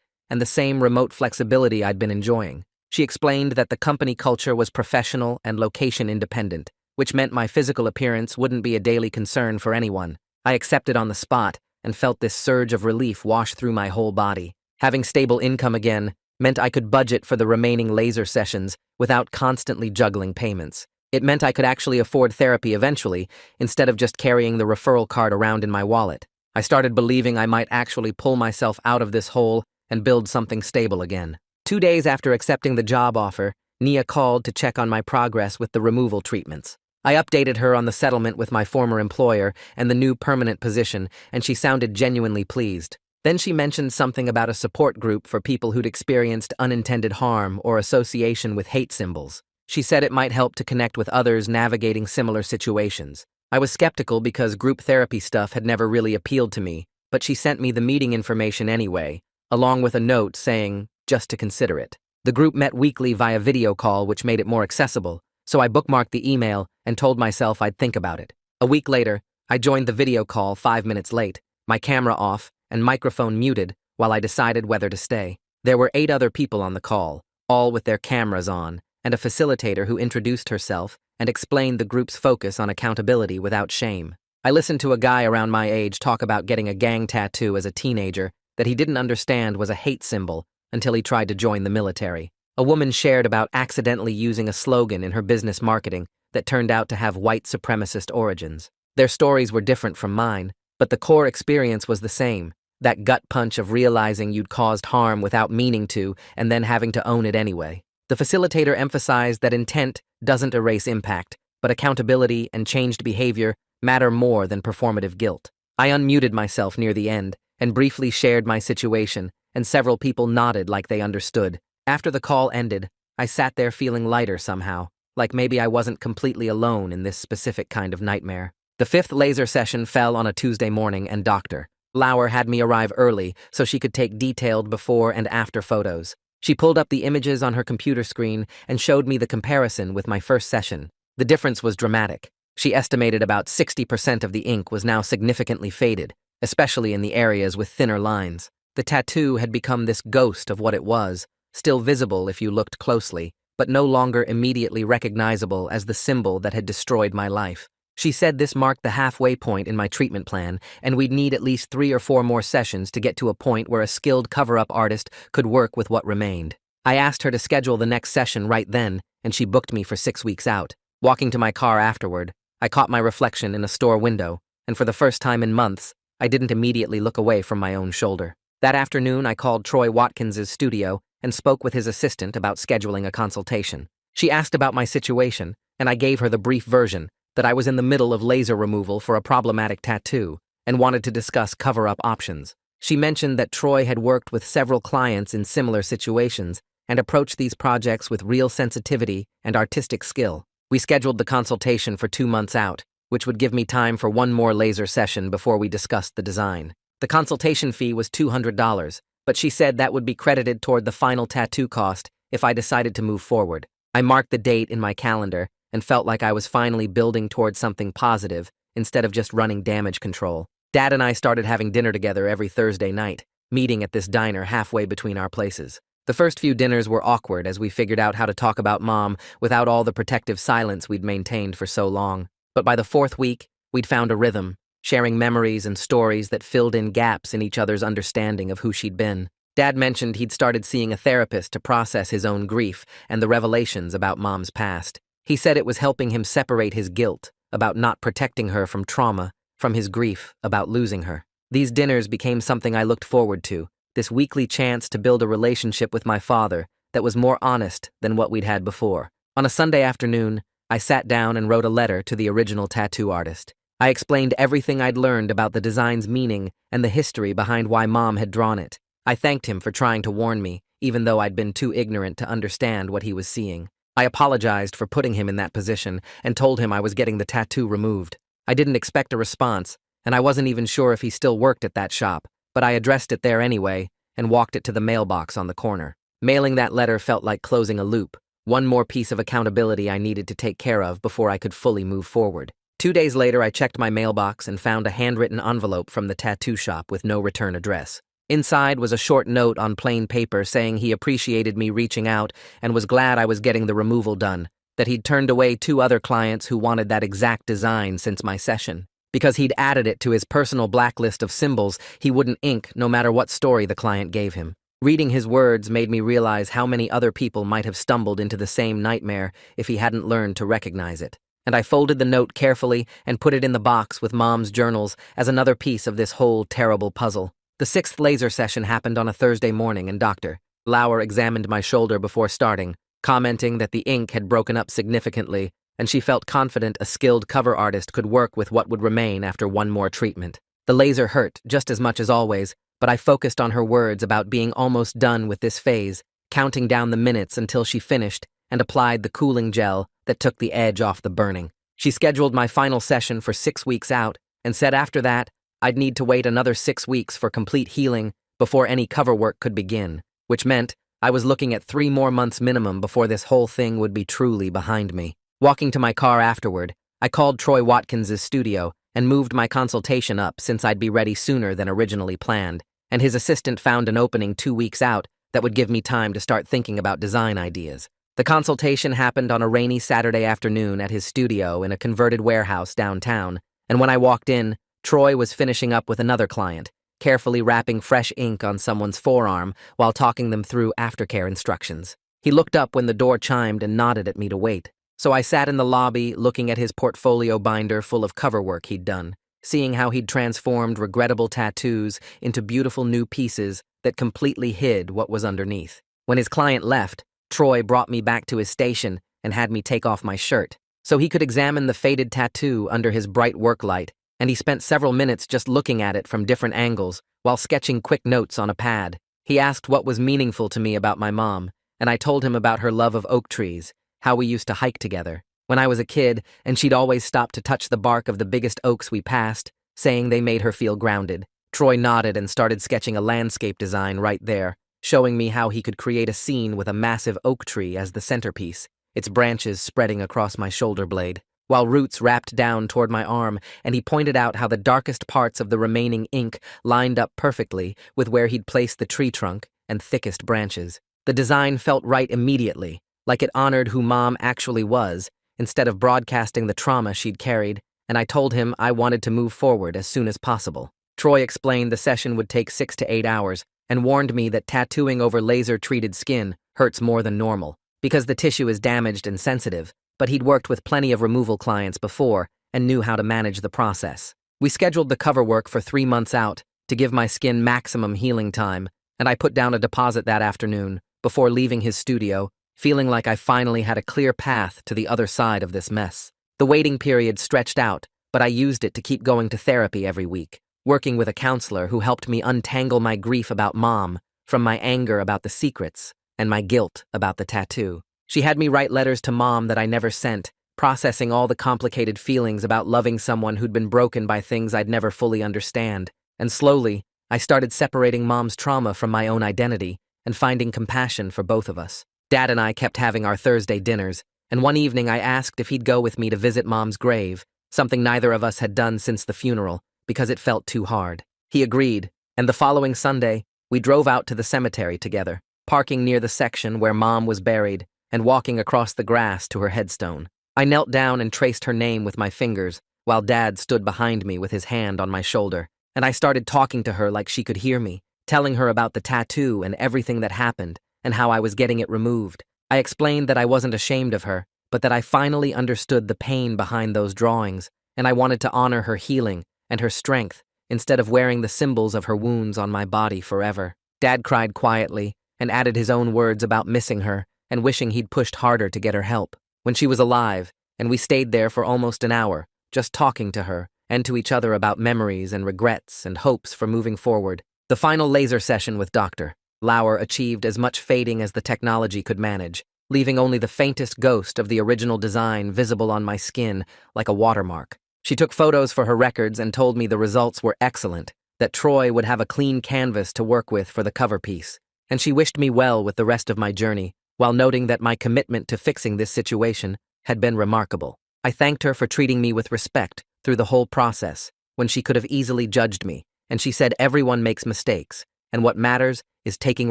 and the same remote flexibility I'd been enjoying. She explained that the company culture was professional and location independent, which meant my physical appearance wouldn't be a daily concern for anyone. I accepted on the spot and felt this surge of relief wash through my whole body. Having stable income again meant I could budget for the remaining laser sessions without constantly juggling payments. It meant I could actually afford therapy eventually, instead of just carrying the referral card around in my wallet. I started believing I might actually pull myself out of this hole and build something stable again. 2 days after accepting the job offer, Nia called to check on my progress with the removal treatments. I updated her on the settlement with my former employer and the new permanent position, and she sounded genuinely pleased. Then she mentioned something about a support group for people who'd experienced unintended harm or association with hate symbols. She said it might help to connect with others navigating similar situations. I was skeptical because group therapy stuff had never really appealed to me, but she sent me the meeting information anyway, along with a note saying, just to consider it. The group met weekly via video call, which made it more accessible, so I bookmarked the email and told myself I'd think about it. A week later, I joined the video call 5 minutes late, my camera off and microphone muted while I decided whether to stay. There were 8 other people on the call, all with their cameras on, and a facilitator who introduced herself and explained the group's focus on accountability without shame. I listened to a guy around my age talk about getting a gang tattoo as a teenager that he didn't understand was a hate symbol until he tried to join the military. A woman shared about accidentally using a slogan in her business marketing that turned out to have white supremacist origins. Their stories were different from mine, but the core experience was the same, that gut punch of realizing you'd caused harm without meaning to and then having to own it anyway. The facilitator emphasized that intent doesn't erase impact, but accountability and changed behavior matter more than performative guilt. I unmuted myself near the end and briefly shared my situation, and several people nodded like they understood. After the call ended, I sat there feeling lighter somehow, like maybe I wasn't completely alone in this specific kind of nightmare. The 5th laser session fell on a Tuesday morning, and Dr. Lauer had me arrive early so she could take detailed before and after photos. She pulled up the images on her computer screen and showed me the comparison with my first session. The difference was dramatic. She estimated about 60% of the ink was now significantly faded, especially in the areas with thinner lines. The tattoo had become this ghost of what it was, still visible if you looked closely, but no longer immediately recognizable as the symbol that had destroyed my life. She said this marked the halfway point in my treatment plan, and we'd need at least 3 or 4 more sessions to get to a point where a skilled cover-up artist could work with what remained. I asked her to schedule the next session right then, and she booked me for 6 weeks out. Walking to my car afterward, I caught my reflection in a store window, and for the first time in months, I didn't immediately look away from my own shoulder. That afternoon, I called Troy Watkins's studio and spoke with his assistant about scheduling a consultation. She asked about my situation, and I gave her the brief version that I was in the middle of laser removal for a problematic tattoo and wanted to discuss cover-up options. She mentioned that Troy had worked with several clients in similar situations and approached these projects with real sensitivity and artistic skill. We scheduled the consultation for 2 months out, which would give me time for 1 more laser session before we discussed the design. The consultation fee was $200, but she said that would be credited toward the final tattoo cost if I decided to move forward. I marked the date in my calendar and felt like I was finally building towards something positive instead of just running damage control. Dad and I started having dinner together every Thursday night, meeting at this diner halfway between our places. The first few dinners were awkward as we figured out how to talk about Mom without all the protective silence we'd maintained for so long. But by the 4th week, we'd found a rhythm, sharing memories and stories that filled in gaps in each other's understanding of who she'd been. Dad mentioned he'd started seeing a therapist to process his own grief and the revelations about Mom's past. He said it was helping him separate his guilt about not protecting her from trauma from his grief about losing her. These dinners became something I looked forward to, this weekly chance to build a relationship with my father that was more honest than what we'd had before. On a Sunday afternoon, I sat down and wrote a letter to the original tattoo artist. I explained everything I'd learned about the design's meaning and the history behind why Mom had drawn it. I thanked him for trying to warn me, even though I'd been too ignorant to understand what he was seeing. I apologized for putting him in that position and told him I was getting the tattoo removed. I didn't expect a response, and I wasn't even sure if he still worked at that shop, but I addressed it there anyway and walked it to the mailbox on the corner. Mailing that letter felt like closing a loop, one more piece of accountability I needed to take care of before I could fully move forward. 2 days later, I checked my mailbox and found a handwritten envelope from the tattoo shop with no return address. Inside was a short note on plain paper saying he appreciated me reaching out and was glad I was getting the removal done, that he'd turned away 2 other clients who wanted that exact design since my session. Because he'd added it to his personal blacklist of symbols he wouldn't ink no matter what story the client gave him. Reading his words made me realize how many other people might have stumbled into the same nightmare if he hadn't learned to recognize it. And I folded the note carefully and put it in the box with Mom's journals as another piece of this whole terrible puzzle. The 6th laser session happened on a Thursday morning, and Dr. Lauer examined my shoulder before starting, commenting that the ink had broken up significantly, and she felt confident a skilled cover artist could work with what would remain after one more treatment. The laser hurt just as much as always, but I focused on her words about being almost done with this phase, counting down the minutes until she finished and applied the cooling gel that took the edge off the burning. She scheduled my final session for 6 weeks out and said after that, I'd need to wait another 6 weeks for complete healing before any cover work could begin, which meant I was looking at 3 more months minimum before this whole thing would be truly behind me. Walking to my car afterward, I called Troy Watkins's studio and moved my consultation up since I'd be ready sooner than originally planned, and his assistant found an opening 2 weeks out that would give me time to start thinking about design ideas. The consultation happened on a rainy Saturday afternoon at his studio in a converted warehouse downtown, and when I walked in, Troy was finishing up with another client, carefully wrapping fresh ink on someone's forearm while talking them through aftercare instructions. He looked up when the door chimed and nodded at me to wait, so I sat in the lobby looking at his portfolio binder full of cover work he'd done, seeing how he'd transformed regrettable tattoos into beautiful new pieces that completely hid what was underneath. When his client left, Troy brought me back to his station and had me take off my shirt, so he could examine the faded tattoo under his bright work light, and he spent several minutes just looking at it from different angles while sketching quick notes on a pad. He asked what was meaningful to me about my mom, and I told him about her love of oak trees, how we used to hike together when I was a kid, and she'd always stop to touch the bark of the biggest oaks we passed, saying they made her feel grounded. Troy nodded and started sketching a landscape design right there, showing me how he could create a scene with a massive oak tree as the centerpiece, its branches spreading across my shoulder blade, while roots wrapped down toward my arm, and he pointed out how the darkest parts of the remaining ink lined up perfectly with where he'd placed the tree trunk and thickest branches. The design felt right immediately, like it honored who Mom actually was, instead of broadcasting the trauma she'd carried, and I told him I wanted to move forward as soon as possible. Troy explained the session would take 6 to 8 hours, and warned me that tattooing over laser-treated skin hurts more than normal, because the tissue is damaged and sensitive, but he'd worked with plenty of removal clients before and knew how to manage the process. We scheduled the cover work for 3 months out to give my skin maximum healing time, and I put down a deposit that afternoon before leaving his studio, feeling like I finally had a clear path to the other side of this mess. The waiting period stretched out, but I used it to keep going to therapy every week, working with a counselor who helped me untangle my grief about Mom from my anger about the secrets and my guilt about the tattoo. She had me write letters to Mom that I never sent, processing all the complicated feelings about loving someone who'd been broken by things I'd never fully understand. And slowly, I started separating Mom's trauma from my own identity and finding compassion for both of us. Dad and I kept having our Thursday dinners, and one evening I asked if he'd go with me to visit Mom's grave, something neither of us had done since the funeral, because it felt too hard. He agreed, and the following Sunday, we drove out to the cemetery together, parking near the section where Mom was buried and walking across the grass to her headstone. I knelt down and traced her name with my fingers, while Dad stood behind me with his hand on my shoulder, and I started talking to her like she could hear me, telling her about the tattoo and everything that happened and how I was getting it removed. I explained that I wasn't ashamed of her, but that I finally understood the pain behind those drawings, and I wanted to honor her healing and her strength instead of wearing the symbols of her wounds on my body forever. Dad cried quietly and added his own words about missing her and wishing he'd pushed harder to get her help when she was alive, and we stayed there for almost an hour, just talking to her and to each other about memories and regrets and hopes for moving forward. The final laser session with Dr. Lauer achieved as much fading as the technology could manage, leaving only the faintest ghost of the original design visible on my skin like a watermark. She took photos for her records and told me the results were excellent, that Troy would have a clean canvas to work with for the cover piece, and she wished me well with the rest of my journey, while noting that my commitment to fixing this situation had been remarkable. I thanked her for treating me with respect through the whole process, when she could have easily judged me, and she said everyone makes mistakes, and what matters is taking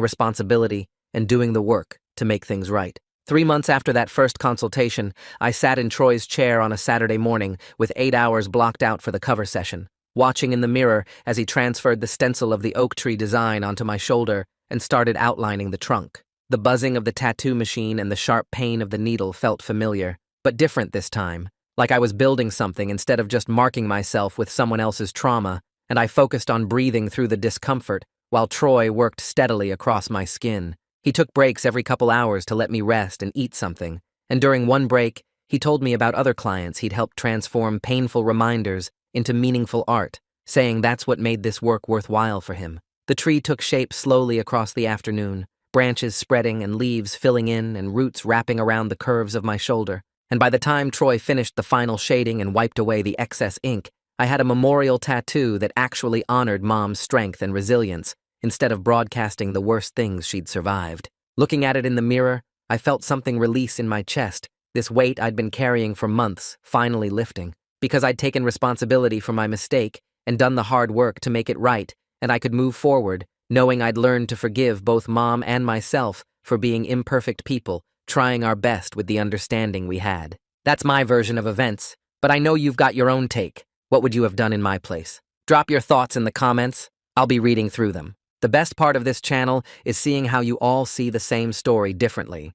responsibility and doing the work to make things right. 3 months after that first consultation, I sat in Troy's chair on a Saturday morning with 8 hours blocked out for the cover session, watching in the mirror as he transferred the stencil of the oak tree design onto my shoulder and started outlining the trunk. The buzzing of the tattoo machine and the sharp pain of the needle felt familiar, but different this time, like I was building something instead of just marking myself with someone else's trauma, and I focused on breathing through the discomfort while Troy worked steadily across my skin. He took breaks every couple hours to let me rest and eat something, and during one break, he told me about other clients he'd helped transform painful reminders into meaningful art, saying that's what made this work worthwhile for him. The tree took shape slowly across the afternoon, branches spreading and leaves filling in and roots wrapping around the curves of my shoulder. And by the time Troy finished the final shading and wiped away the excess ink, I had a memorial tattoo that actually honored Mom's strength and resilience, instead of broadcasting the worst things she'd survived. Looking at it in the mirror, I felt something release in my chest, this weight I'd been carrying for months finally lifting, because I'd taken responsibility for my mistake and done the hard work to make it right, and I could move forward, knowing I'd learned to forgive both Mom and myself for being imperfect people, trying our best with the understanding we had. That's my version of events, but I know you've got your own take. What would you have done in my place? Drop your thoughts in the comments. I'll be reading through them. The best part of this channel is seeing how you all see the same story differently.